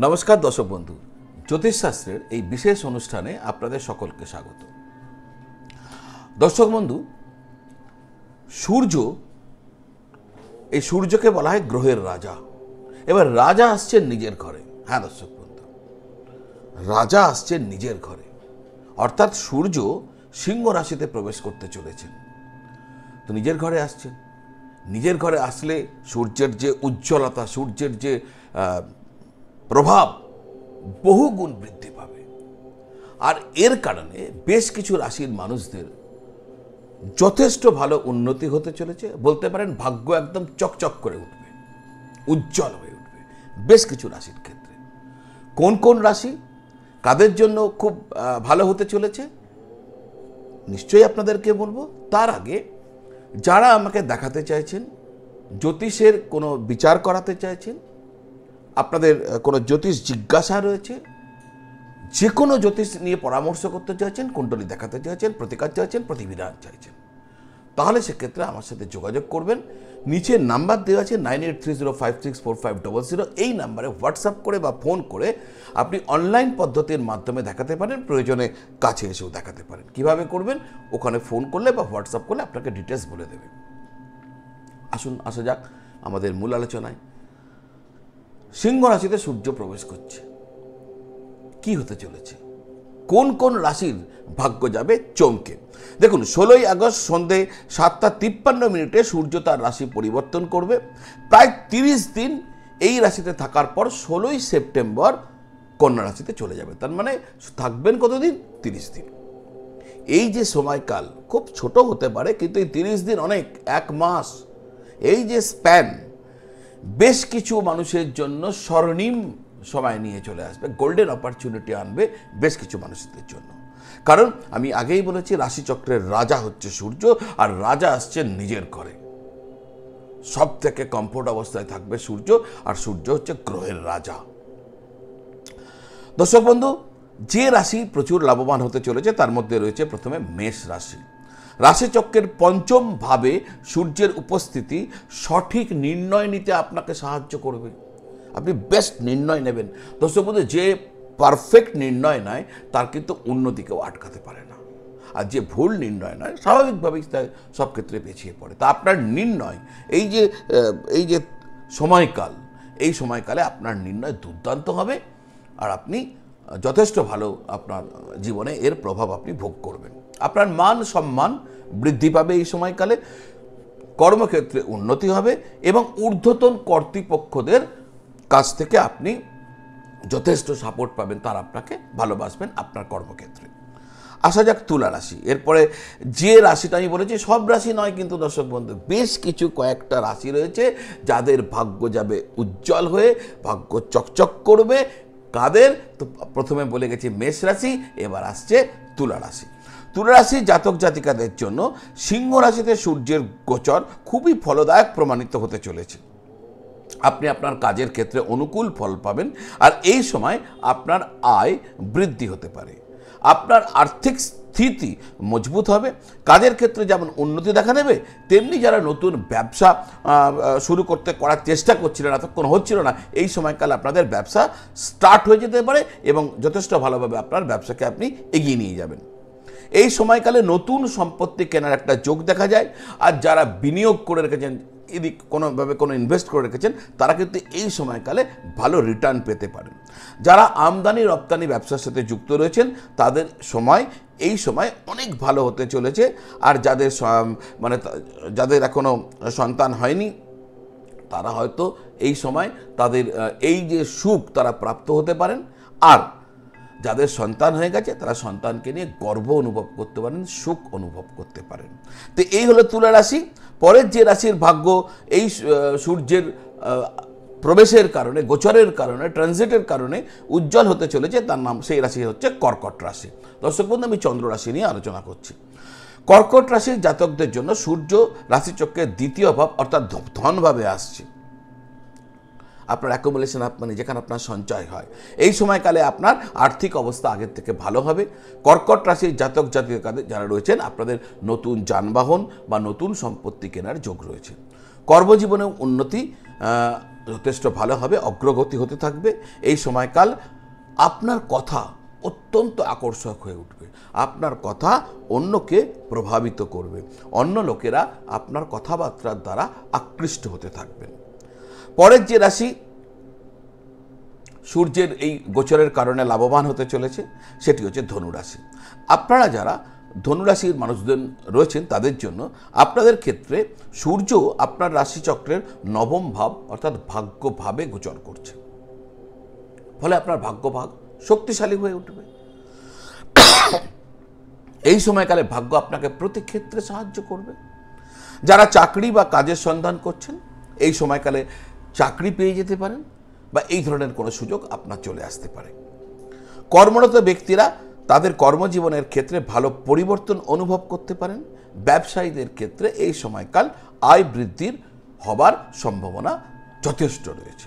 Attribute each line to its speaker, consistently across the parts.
Speaker 1: নমস্কার দর্শক বন্ধু, জ্যোতিষশাস্ত্রের এই বিশেষ অনুষ্ঠানে আপনাদের সকলকে স্বাগত। দর্শক বন্ধু, সূর্য, এই সূর্যকে বলা হয় গ্রহের রাজা। এবার রাজা আসছেন নিজের ঘরে। হ্যাঁ দর্শক বন্ধু, রাজা আসছেন নিজের ঘরে, অর্থাৎ সূর্য সিংহ রাশিতে প্রবেশ করতে চলেছেন। তো নিজের ঘরে আসছেন, নিজের ঘরে আসলে সূর্যের যে উজ্জ্বলতা, সূর্যের যে প্রভাব বহু গুণ বৃদ্ধি পাবে। আর এর কারণে বেশ কিছু রাশির মানুষদের যথেষ্ট ভালো উন্নতি হতে চলেছে। বলতে পারেন ভাগ্য একদম চকচক করে উঠবে, উজ্জ্বল হয়ে উঠবে বেশ কিছু রাশির ক্ষেত্রে। কোন কোন রাশি, কাদের জন্য খুব ভালো হতে চলেছে নিশ্চয়ই আপনাদেরকে বলবো। তার আগে যারা আমাকে দেখাতে চাইছেন, জ্যোতিষের কোনো বিচার করাতে চাইছেন, আপনাদের কোনো জ্যোতিষ জিজ্ঞাসা রয়েছে, যে কোনো জ্যোতিষ নিয়ে পরামর্শ করতে চাইছেন, কুণ্ডলী দেখাতে চাইছেন, প্রতিকার চাইছেন, প্রতিবিধান চাইছেন, তাহলে সেক্ষেত্রে আমার সাথে যোগাযোগ করবেন। নিচে নাম্বার দেওয়া আছে 9830564500। এই নাম্বারে হোয়াটসঅ্যাপ করে বা ফোন করে আপনি অনলাইন পদ্ধতির মাধ্যমে দেখাতে পারেন, প্রয়োজনে কাছে এসেও দেখাতে পারেন। কিভাবে করবেন, ওখানে ফোন করলে বা হোয়াটসঅ্যাপ করলে আপনাকে ডিটেলস বলে দেবে। আসুন আসা যাক আমাদের মূল আলোচনায়। সিংহ রাশিতে সূর্য প্রবেশ করছে, কি হতে চলেছে, কোন কোন রাশির ভাগ্য যাবে চমকে। দেখুন, 16ই আগস্ট সন্ধে 7:53 সূর্য তার রাশি পরিবর্তন করবে। প্রায় 30 দিন এই রাশিতে থাকার পর 16ই সেপ্টেম্বর কন্যা রাশিতে চলে যাবে। তার মানে থাকবেন কতদিন? 30 দিন। এই যে সময়কাল খুব ছোট হতে পারে, কিন্তু এই 30 দিন অনেক, এক মাস, এই যে স্প্যান বেশ কিছু মানুষের জন্য স্বর্ণিম সময় নিয়ে চলে আসবে, গোল্ডেন অপরচুনিটি আনবে বেশ কিছু মানুষদের জন্য। কারণ আমি আগেই বলেছি, রাশিচক্রের রাজা হচ্ছে সূর্য, আর রাজা আসছেন নিজের ঘরে। সব থেকে কমফোর্ট অবস্থায় থাকবে সূর্য, আর সূর্য হচ্ছে গ্রহের রাজা। দর্শক বন্ধু, যে রাশি প্রচুর লাভবান হতে চলেছে তার মধ্যে রয়েছে প্রথমে মেষ রাশি। রাশিচক্রের পঞ্চম ভাবে সূর্যের উপস্থিতি সঠিক নির্ণয় নিতে আপনাকে সাহায্য করবে। আপনি বেস্ট নির্ণয় নেবেন। দর্শক বন্ধু, যে পারফেক্ট নির্ণয় নেয় তার কিন্তু অন্যদিকেও আটকাতে পারে না, আর যে ভুল নির্ণয় নয় স্বাভাবিকভাবেই সব ক্ষেত্রে পেছিয়ে পড়ে। তা আপনার নির্ণয়, এই যে সময়কাল, এই সময়কালে আপনার নির্ণয় দুর্দান্ত হবে, আর আপনি যথেষ্ট ভালো আপনার জীবনে এর প্রভাব আপনি ভোগ করবেন। আপনার মান সম্মান বৃদ্ধি পাবে এই সময়কালে, কর্মক্ষেত্রে উন্নতি হবে, এবং ঊর্ধ্বতন কর্তৃপক্ষদের কাছ থেকে আপনি যথেষ্ট সাপোর্ট পাবেন, তারা আপনাকে ভালোবাসবেন আপনার কর্মক্ষেত্রে। আসা যাক তুলা রাশি। এরপরে যে রাশিটা আমি বলেছি, সব রাশি নয় কিন্তু দর্শক বন্ধু, বেশ কিছু কয়েকটা রাশি রয়েছে যাদের ভাগ্য যাবে উজ্জ্বল হয়ে, ভাগ্য চকচক করবে। কাদের? তো প্রথমে বলে গেছি মেষ রাশি, এবার আসছে তুলা রাশি। তুলা রাশি জাতক জাতিকাদের জন্য সিংহ রাশিতে সূর্যের গোচর খুবই ফলদায়ক প্রমাণিত হতে চলেছে। আপনি আপনার কাজের ক্ষেত্রে অনুকূল ফল পাবেন, আর এই সময় আপনার আয় বৃদ্ধি হতে পারে। আপনার আর্থিক স্থিতি মজবুত হবে। কাজের ক্ষেত্রে যেমন উন্নতি দেখা দেবে, তেমনি যারা নতুন ব্যবসা করার চেষ্টা করছিলেন, এতক্ষণ হচ্ছিল না, এই সময়কালে আপনাদের ব্যবসা স্টার্ট হয়ে যেতে পারে, এবং যথেষ্ট ভালোভাবে আপনার ব্যবসাকে আপনি এগিয়ে নিয়ে যাবেন। এই সময়কালে নতুন সম্পত্তি কেনার একটা যোগ দেখা যায়। আর যারা বিনিয়োগ করে রেখেছেন, এদিক কোনোভাবে কোনো ইনভেস্ট করে রেখেছেন, তারা কিন্তু এই সময়কালে ভালো রিটার্ন পেতে পারেন। যারা আমদানি রপ্তানি ব্যবসার সাথে যুক্ত রয়েছেন, তাদের এই সময় অনেক ভালো হতে চলেছে। আর যাদের এখনো সন্তান হয়নি, তারা হয়তো এই সময় তাদের এই যে সুখ তারা প্রাপ্ত হতে পারেন। আর যাদের সন্তান হয়ে গেছে, তারা সন্তানকে নিয়ে গর্ব অনুভব করতে পারেন, সুখ অনুভব করতে পারেন। তো এই হলো তুলা রাশি। পরের যে রাশির ভাগ্য এই সূর্যের প্রবেশের কারণে, গোচরের কারণে, ট্রানজিটের কারণে উজ্জ্বল হতে চলেছে, তার নাম, সেই রাশি হচ্ছে কর্কট রাশি। দর্শক বন্ধু, আমি চন্দ্র রাশি নিয়ে আলোচনা করছি। কর্কট রাশির জাতকদের জন্য সূর্য রাশিচক্রের দ্বিতীয় ভাব অর্থাৎ ধনভাবে আসছে। আপনার অ্যাকুমুলেশন, মানে যেখানে আপনার সঞ্চয় হয়, এই সময়কালে আপনার আর্থিক অবস্থা আগের থেকে ভালো হবে। কর্কট রাশির জাতক জাতিকাদের যারা রয়েছেন, আপনাদের নতুন যানবাহন বা নতুন সম্পত্তি কেনার যোগ রয়েছে। কর্মজীবনেও উন্নতি যথেষ্ট ভালো হবে, অগ্রগতি হতে থাকবে। এই সময়কাল আপনার কথা অত্যন্ত আকর্ষক হয়ে উঠবে, আপনার কথা অন্যকে প্রভাবিত করবে, অন্য লোকেরা আপনার কথাবার্তার দ্বারা আকৃষ্ট হতে থাকবেন। পরের যে রাশি সূর্যের এই গোচরের কারণে লাভবান হতে চলেছে সেটি হচ্ছে ধনুরাশি। আপনারা যারা ধনুরাশির মানুষজন রয়েছেন তাদের জন্য আপনাদের ক্ষেত্রে সূর্য আপনার রাশিচক্রের নবম ভাব অর্থাৎ ভাগ্যভাবে গোচর করছে, ফলে আপনার ভাগ্যভাগ শক্তিশালী হয়ে উঠবে। এই সময়কালে ভাগ্য আপনাকে প্রতি ক্ষেত্রে সাহায্য করবে। যারা চাকরি বা কাজের সন্ধান করছেন এই সময়কালে চাকরি পেয়ে যেতে পারেন বা এই ধরনের কোনো সুযোগ আপনার চলে আসতে পারে। কর্মরত ব্যক্তিরা তাদের কর্মজীবনের ক্ষেত্রে ভালো পরিবর্তন অনুভব করতে পারেন। ব্যবসায়ীদের ক্ষেত্রে এই সময়কাল আয় বৃদ্ধির হবার সম্ভাবনা যথেষ্ট রয়েছে।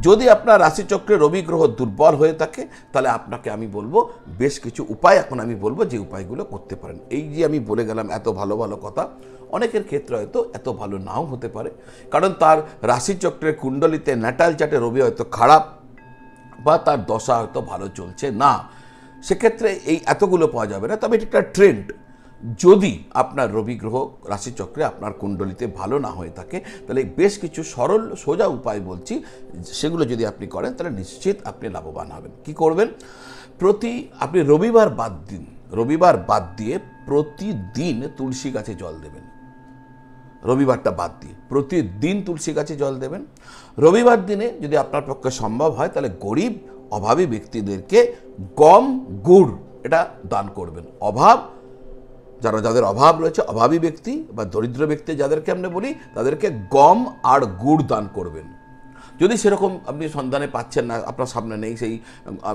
Speaker 1: যদি আপনার রাশিচক্রে রবি গ্রহ দুর্বল হয়ে থাকে তাহলে আপনাকে আমি বলবো বেশ কিছু উপায় এখন আমি বলবো যে উপায়গুলো করতে পারেন। এই যে আমি বলে গেলাম এত ভালো ভালো কথা, অনেকের ক্ষেত্রে হয়তো এত ভালো নাও হতে পারে, কারণ তার রাশিচক্রের কুণ্ডলিতে ন্যাটাল চার্টে রবি হয়তো খারাপ বা তার দশা হয়তো ভালো চলছে না, সেক্ষেত্রে এই এতগুলো পাওয়া যাবে না। তবে এটা একটা ট্রেন্ড। যদি আপনার রবি গ্রহ রাশিচক্রে আপনার কুণ্ডলিতে ভালো না হয়ে থাকে তাহলে বেশ কিছু সরল সোজা উপায় বলছি, সেগুলো যদি আপনি করেন তাহলে নিশ্চিত আপনি লাভবান হবেন। কি করবেন? আপনি রবিবার বাদ দিয়ে প্রতিদিন তুলসী গাছে জল দেবেন। রবিবারটা বাদ দিয়ে প্রতিদিন তুলসী গাছে জল দেবেন। রবিবার দিনে যদি আপনার পক্ষে সম্ভব হয় তাহলে গরিব অভাবী ব্যক্তিদেরকে গম গুড় এটা দান করবেন। যাদের অভাব রয়েছে, অভাবী ব্যক্তি বা দরিদ্র ব্যক্তি যাদেরকে আমরা বলি, তাদেরকে গম আর গুড় দান করবেন। যদি সেরকম আপনি সন্ধানে পাচ্ছেন না, আপনার সামনে নেই, সেই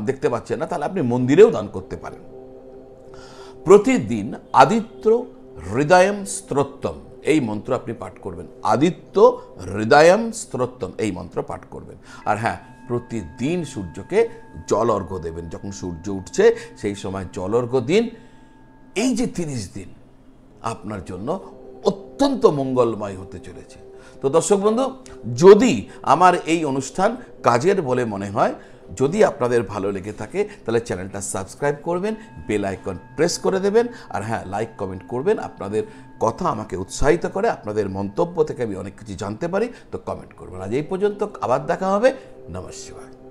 Speaker 1: দেখতে পাচ্ছেন না, তাহলে আপনি মন্দিরেও দান করতে পারেন। প্রতিদিন আদিত্য হৃদয়ম স্তোত্রম এই মন্ত্র আপনি পাঠ করবেন। আদিত্য হৃদয়ম স্তোত্রম এই মন্ত্র পাঠ করবেন। আর হ্যাঁ, প্রতিদিন সূর্যকে জল অর্ঘ্য দেবেন। যখন সূর্য উঠছে সেই সময় জল অর্ঘ্য দিন। এই যে 30 দিন আপনার জন্য অত্যন্ত মঙ্গলময় হতে চলেছে। তো দর্শক বন্ধু, যদি আমার এই অনুষ্ঠান কাজের বলে মনে হয়, যদি আপনাদের ভালো লেগে থাকে তাহলে চ্যানেলটা সাবস্ক্রাইব করবেন, বেল আইকন প্রেস করে দেবেন, আর হ্যাঁ, লাইক কমেন্ট করবেন। আপনাদের কথা আমাকে উৎসাহিত করে, আপনাদের মন্তব্য থেকে আমি অনেক কিছু জানতে পারি, তো কমেন্ট করবেন। আজ এই পর্যন্ত, আবার দেখা হবে। নমস্কার।